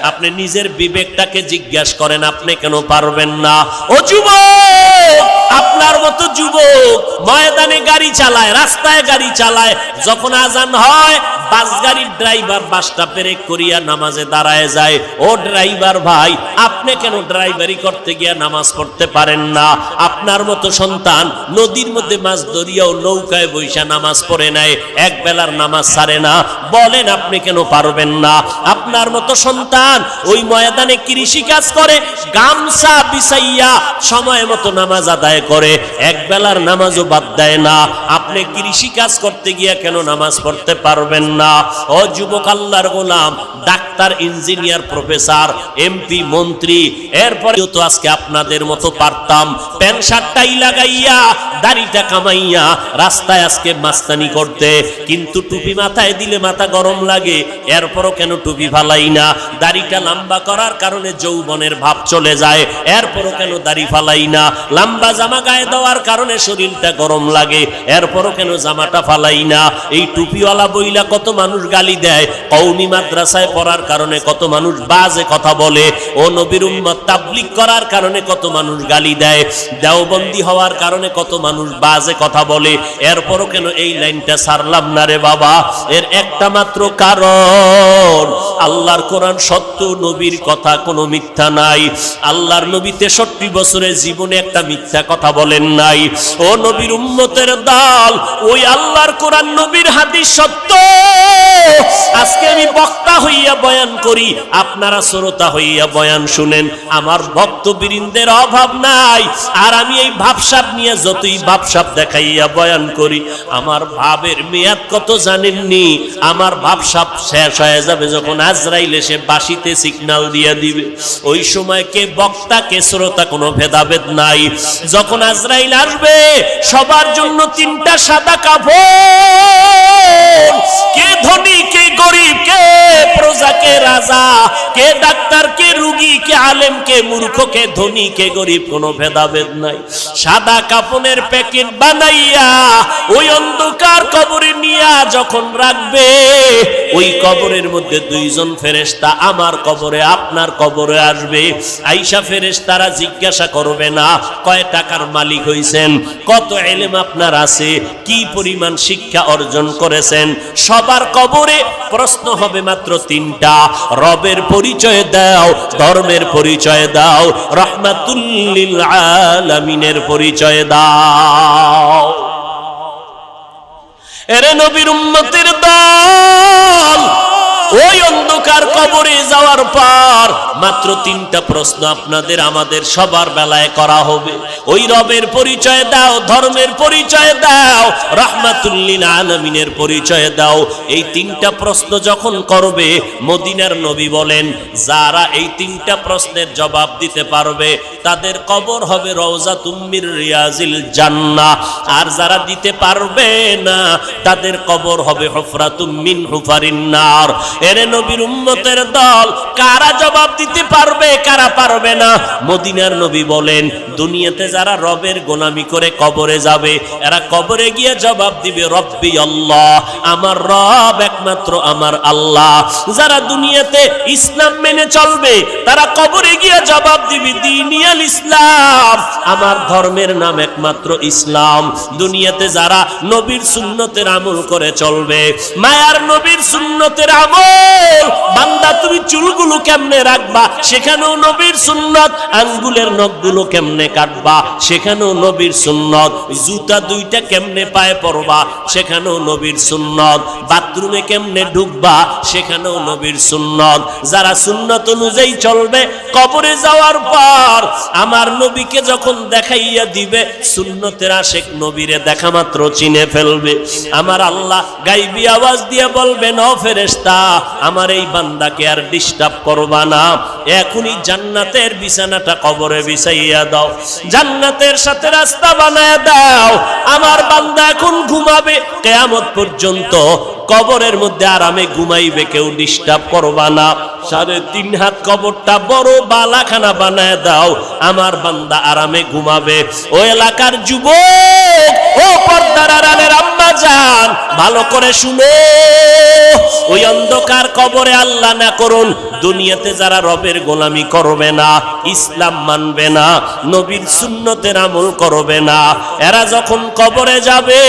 আপনি নিজের বিবেকটাকে জিজ্ঞাসা করেন, আপনি কেন পারবেন না? ও যুবক, আপনার মতো যুবক ময়দানে গাড়ি চালায়, রাস্তায় গাড়ি চালায়, যখন আজান হয় বাস গাড়ির ড্রাইভার বাসটা পেরেক করিয়া নামাজে দাঁড়ায় যায়। ও ড্রাইভার ভাই, আপনি কেন ড্রাইভারি করতে গিয়া নামাজ পড়তে পারেন না? আপনার মতো সন্তান নদীর মধ্যে মাছ ধরিয়াও নৌকায় বৈশা নামাজ পড়ে নেয়, 1 বেলার নামাজ ছাড়ে না, বলেন আপনি কেন পারবেন না? আপনার মতো সন্তান ওই ময়দানে কৃষি কাজ করে, গামছা বিছাইয়া সময় মতো নামাজ আদায় করে, 1 বেলার নামাজও বাদ দেয় না। আপনি কৃষি কাজ করতে গিয়া কেন নামাজ পড়তে পারবেন না? ও যুবক আল্লাহর গোলাম, ডাক্তার, ইঞ্জিনিয়ার, প্রফেসর, এমপি, মন্ত্রী, এরপরে তো আজকে আপনাদের মতো পারতাম প্যান্ট শার্টটাই লাগাইয়া দাড়িটা কামাইয়া রাস্তায় আজকে মাস্তানি করতে, কিন্তু টুপি মাথায় দিলে মাথা গরম লাগে, এরপরও কেন টুপি ফালাই না? দাড়িটা লম্বা করার কারণে যৌবনের ভাব চলে যায়, এরপরও কেন দাড়ি ফালাই না? লম্বা জামা গায়ে দেওয়ার কারণে শরীরটা গরম লাগে, এরপরও কেন জামাটা ফালাই না? এই টুপিওয়ালা বইলা কত মানুষ গালি দেয়, কওমি মাদ্রাসায় পড়ার কারণে কত মানুষ বাজে কথা বলে, ও নবীর উম্মত তাবলীগ করার কারণে কত মানুষ গালি দেয়, দেওবন্দি হওয়ার কারণে কত মানুষ বাজে কথা বলে, এরপরও কেন এই লাইনটা ছাড়লাম না রে বাবা? এর একটা মাত্র কারণ, আল্লাহর কোরআন সত্য, নবীর কথা কোনো মিথ্যা নাই। আল্লাহর নবী 63 বছরের জীবনে একটা মিথ্যা কথা বলেন নাই। ও নবীর উম্মতের দল, ওই আল্লাহর কোরআন, নবীর হাদিস সত্য। আজকে আমি বক্তা হইয়া বয়ান করি, আপনারা শ্রোতা হইয়া বয়ান শুনেন। আমার ভক্তবৃন্দের অভাব নাই, আর আমি এই ভাবসাব নিয়ে যতই ভাবসাব দেখাইয়া বয়ান করি, আমার ভাবের মেয়াদ কত জানেননি? আমার ভাবসাব শেষ হয়ে যাবে যখন আজরাইল এসে বাঁশিতে সিগন্যাল দিয়ে দিবে। ওই সময় কে বক্তা কে শ্রোতা কোনো ভেদাভেদ নাই। যখন আজরাইল আসবে, সবার জন্য 3টা সাদা কাপড়, কে ধনী কে গরিব, কে প্রজা কে রাজা, কে ডাক্তার কে রোগী, কে আলেম কে মূর্খ, কে ধনী কে গরিব, কোনো ভেদাভেদ নাই। সাদা কাপড়ের প্যাকেট বানাইয়া ওই অন্ধকার কবরে নিয়া যখন রাখবে, ওই কবরের মধ্যে 2 জন ফেরেশতা আমার কবরে আপনার কবরে আসবে। আইসা ফেরেশতারা জিজ্ঞাসা করবে না কয় টাকার মালিক হইছেন, কত ইলম আপনার আছে, কি পরিমাণ শিক্ষা অর্জন করেছেন। সবার কবরে প্রশ্ন হবে মাত্র 3টা, রবের পরিচয় দাও, ধর্মের পরিচয় দাও, রাহমাতুল লিল আলামিনের পরিচয় দাও। এরে নবীর উম্মতের দল, ওই অন্ধকার কবরে যাওয়ার পর মাত্র 3টা প্রশ্ন আপনাদের আমাদের সবার বেলায় করা হবে। ওই রবের পরিচয় দাও, ধর্মের পরিচয় দাও, রাহমাতুল লিল আলামিনের পরিচয় দাও। এই 3টা প্রশ্ন যখন করবে, মদিনার নবী বলেন যারা এই 3টা প্রশ্নের জবাব দিতে পারবে তাদের কবর হবে রওজাতুম মির রিয়াজিল জান্নাহ, আর যারা দিতে পারবে না তাদের কবর হবে হুফরাতুম মিন হুফারিন নার। এর নবীর উম্মতের দল কারা জবাব দিতে পারবে, কারা পারবে না? মদিনার নবী বলেন দুনিয়াতে যারা রবের গোলামি করে কবরে যাবে এরা কবরে গিয়ে জবাব দিবে রব্বি আল্লাহ, আমার রব একমাত্র আমার আল্লাহ। যারা দুনিয়াতে ইসলাম মেনে চলবে তারা কবরে গিয়ে জবাব দিবে দীনিয়াল ইসলাম, আমার ধর্মের নাম একমাত্র ইসলাম। দুনিয়াতে যারা নবীর সুন্নতের আমল করে চলবে, মায়ার নবীর সুন্নতের আমল, বান্দা তুমি চুলগুলো কেমনে রাখবা সেখানেও নবীর সুন্নত, আঙ্গুলের নখগুলো কেমনে কাটবা সেখানেও নবীর সুন্নত, জুতা 2টা কেমনে পায়ে পরবা সেখানেও নবীর সুন্নত, বাথরুমে কেমনে ঢুকবা সেখানেও নবীর সুন্নত। যারা সুন্নত অনুযায়ী চলবে কবরে যাওয়ার পর আমার নবীকে যখন দেখাইয়া দিবে সুন্নতের আশেক নবীরে দেখা মাত্র চিনে ফেলবে। আমার আল্লাহ গাইবি আওয়াজ দিয়ে বলবেন ও ফেরেশতা আমার এই বান্দাকে আর ডিস্টার্ব করবা না, এখনই জান্নাতের বিছানাটা কবরে বিছাইয়া দাও, জান্নাতের সাথে রাস্তা বানায় দাও, আমার বান্দা এখন ঘুমাবে কিয়ামত পর্যন্ত কবরের মধ্যে আরামে ঘুমাইবে, কেউ ডিস্টার্ব করবা না। 3.5 হাত কবরটা বড় বালাখানা বানায় দাও, আমার বান্দা আরামে ঘুমাবে। ও এলাকার যুবক, ও পর্দার আড়ালের আম্মা জান, ভালো করে শুনো, ওই অন্ধকার কবরে আল্লাহ না করুন দুনিয়াতে যারা রবের গোলামি করবে না, ইসলাম মানবে না, নবীর সুন্নতের আমল করবে না, এরা যখন কবরে যাবে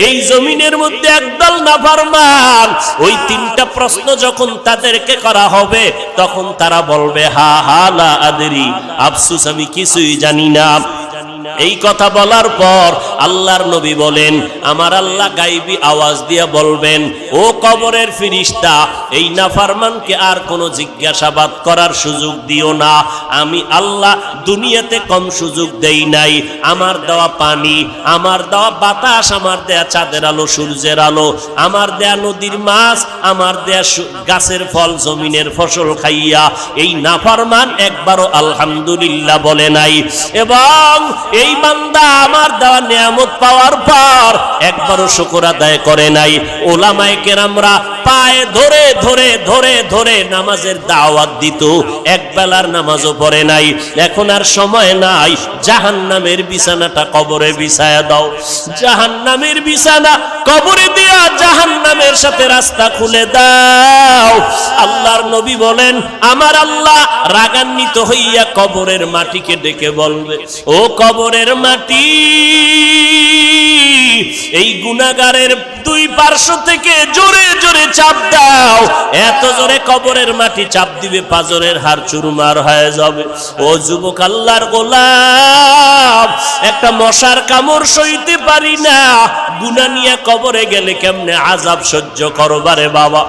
এই জমিনের মধ্যে একদল নাফরমান, ওই 3টা প্রশ্ন যখন তাদেরকে করা হবে তখন তারা বলবে হা হা লা আদরি, আফসোস আমি কিছুই জানি না। এই কথা বলার পর আল্লাহর নবী বলেন আমার আল্লাহ গাইবি আওয়াজ দিয়ে বলবেন ও কবরের ফেরেশতা এই নাফরমানকে আর কোনো জিজ্ঞাসাবাদ করার সুযোগ দিও না, আমি আল্লাহ দুনিয়াতে কম সুযোগ দেই নাই। আমার দেওয়া পানি, আমার দেওয়া বাতাস, আমার দেয়া চাঁদের আলো, সূর্যের আলো, আমার দেয়া নদীর মাছ, আমার দেয়া গাছের ফল, জমিনের ফসল খাইয়া এই নাফরমান একবারও আলহামদুলিল্লাহ বলে নাই, এবং এই বান্দা আমার দেওয়া নিয়ামত পাওয়ার পর একবারও শুকর আদায় করে নাই। ওলামায়ে কেরামরা পায়ে ধরে ধরে ধরে ধরে নামাজের দাওয়াত দিত, এক বেলার নামাজও পড়ে নাই। এখন আর সময় নাই, জাহান্নামের বিছানাটা কবরে বিছায়া দাও, জাহান্নামের বিছানা কবরে দিয়া জাহান্নামের সাথে রাস্তা খুলে দাও। আল্লাহর নবী বলেন আমার আল্লাহ রাগান্বিত হইয়া কবরের মাটিকে ডেকে বলবে ও কবরের মাটি, এই গুনাহগারের 2 পার্শ্ব থেকে জোরে জোরে চাপ দাও। এত জোরে কবরের মাটি চাপ দিবে পাজরের হাড় চুরমার হয়ে যাবে। ও যুবক আল্লাহর গোলাম, একটা মশার কামড় সইতে পারি না, গুনাহ নিয়ে কবরে গেলে কেমনে আযাব সহ্য করবারে বাবা।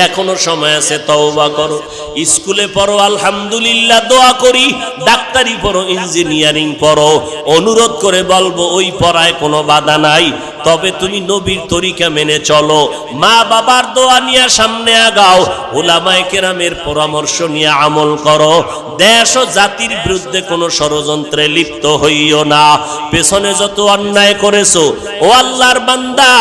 এখনো সময় আছে, তওবা করো। স্কুলে পড়ো আলহামদুলিল্লাহ, দোয়া করি। ডাক্তারি পড়ো, ইঞ্জিনিয়ারিং পড়ো, অনুরোধ করে বলবো ওই পড়ায় কোনো বাধা নাই, তবে তুমি নবীর তরিকা মেনে চলো, মা বাবার দোয়া নিয়ে সামনে আগাও, উলামায়ে কেরামের পরামর্শ নিয়ে আমল করো, দেশ ও জাতির বিরুদ্ধে কোনো ষড়যন্ত্রে লিপ্ত হইও না। পেছনে যত অন্যায় করেছো ও আল্লাহর বান্দা,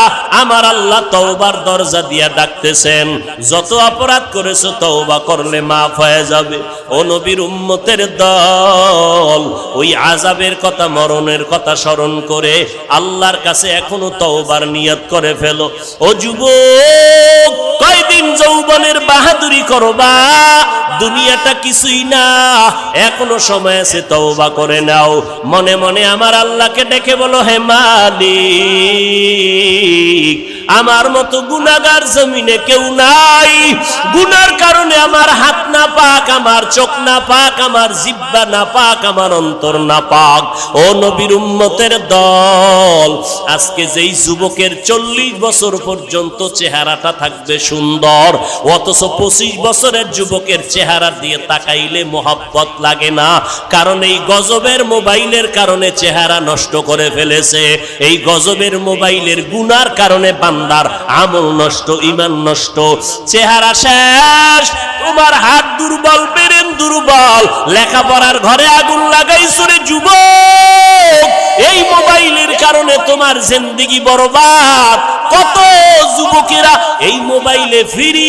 আমার আল্লাহ তওবার দরজা দিয়া ডাকতেছেন, যত অপরাধ করেছো তওবা করলে মাফ হয়ে যাবে। ও নবীর উম্মতের দল, ওই আযাবের কথা, মরণের কথা স্মরণ করে আল্লাহর কাছে এখনো তওবার নিয়ত করে ফেলো। ও যুবক, কয়দিন যৌবনের বাহাদুরি করবা? দুনিয়াটা কিছুই না, এখনো সময় আছে, তওবা করে নাও। মনে মনে আমার আল্লাহকে ডেকে বলো হে মালিক, আমার মতো গুনাহগার জমিনে কেউ নাই। গুনার কারণে আমার হাত না পাক, আমার চোখ না পাক, আমার জিহ্বা না পাক, আমার অন্তর না পাক। ও নবীর উম্মতের দল, আজকে যেই যুবকের 40 বছর পর্যন্ত চেহারাটা থাকবে সুন্দর, অথচ 25 বছরের যুবকের চেহারা দিয়ে তাকাইলে মোহাব্বত লাগে না। কারণ এই গজবের মোবাইলের কারণে চেহারা নষ্ট করে ফেলেছে। এই গজবের মোবাইলের গুনার কারণে বান্দার আমল নষ্ট, ঈমান নষ্ট, চেহারা শেষ। তোমার হাত দুর্বল, ব্রেন দুর্বল, লেখাপড়ার ঘরে আগুন লাগাইছো রে যুবক। এই মোবাইলের কারণে তোমার জিন্দেগি বরবাদ। কত যুবকেরা এই মোবাইলে ফ্রি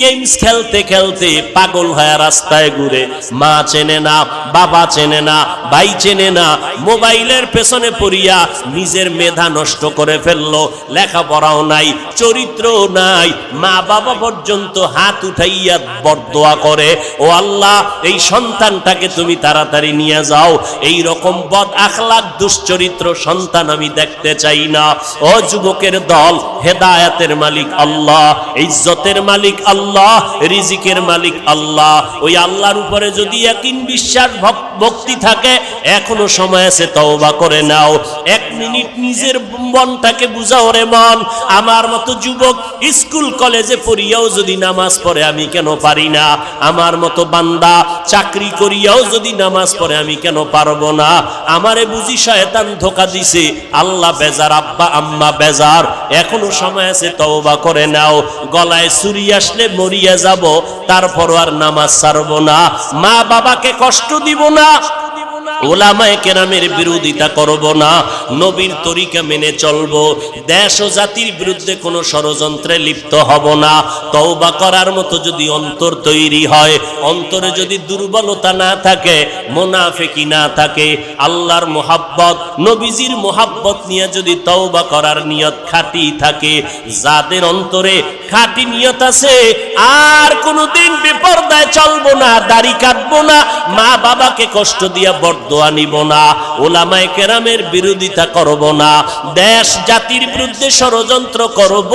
গেমস খেলতে খেলতে পাগল হয়ে রাস্তায় ঘুরে, মা চেনে না, বাবা চেনে না, ভাই চেনে না, মোবাইলের পেছনে পড়িয়া নিজের মেধা নষ্ট করে ফেললো। লেখাপড়াও নাই, চরিত্র নাই, মা বাবা পর্যন্ত হাত উঠাইয়া বরদোয়া করে, ও আল্লাহ এই সন্তানটাকে তুমি তাড়াতাড়ি নিয়ে যাও, এই রকম বদ আখলাক দুশ্চরিত্র সন্তান আমি দেখতে চাই না। ও যুবকের দল, হেদায়েতের মালিক আল্লাহ, ইজ্জতের মালিক আল্লাহ, রিজিকের মালিক আল্লাহ। ওই আল্লাহর উপরে যদি ইয়াকিন, বিশ্বাস, ভক্তি থাকে, এখনো সময় আছে, তওবা করে নাও। 1 মিনিট নিজের মনটাকে বুঝাও রে মন। আমার মতো যুবক স্কুল কলেজে পড়িয়াও যদি নামাজ পড়ে আমি কেন পারি না? আমার মতো বান্দা চাকরি করিয়াও যদি নামাজ পড়ে আমি কেন পারবো না? আমারে বুঝি শয়তান ধোঁকা দিছে, আল্লাহ বেজার, আব্বা আম্মা বেজার। এখনো সময় আছে, তওবা করে নাও। গলায় ছুরি আসলে মরিয়া যাব, তারপরও আর নামাজ ছাড়বো না। মা বাবাকে কষ্ট দিব না, ওলামায়ে কেরামের বিরোধিতা করব না, নবীর তরিকা মেনে চলবো, দেশ ও জাতির বিরুদ্ধে কোনো ষড়যন্ত্রে লিপ্ত হব না। তওবা করার মতো যদি অন্তর তৈরি হয়, অন্তরে যদি দুর্বলতা না থাকে, মুনাফিকি না থাকে, আল্লাহর মোহাব্বত, নবীজির মোহাব্বত নিয়ে যদি তওবা করার নিয়ত খাঁটি থাকে, যাদের অন্তরে খাঁটি নিয়ত আছে, আর কোনোদিন বেপরদায় চলবো না, দাড়ি কাটবো না, মা বাবাকে কষ্ট দিয়া বরদোয়া নিব না, ওলামায়ে কেরামের বিরোধিতা করব না, দেশ জাতির বিরুদ্ধে ষড়যন্ত্র করব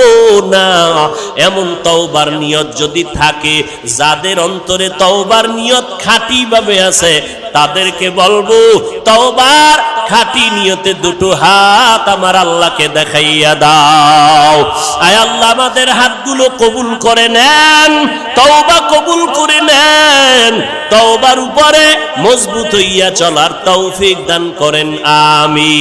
না, এমন তওবার নিয়ত যদি থাকে, যাদের অন্তরে তওবার নিয়ত খাঁটি ভাবে আছে, তাদেরকে বলবো তওবার খাঁটি নিয়তে দুটো হাত আমার আল্লাহকে দেখাইয়া দাও। আয় আল্লাহ আমাদের হাতগুলো কবুল করে নেন, তওবা কবুল করে নেন, তওবার উপরে মজবুত হইয়া চলার তৌফিক দান করেন, আমিন।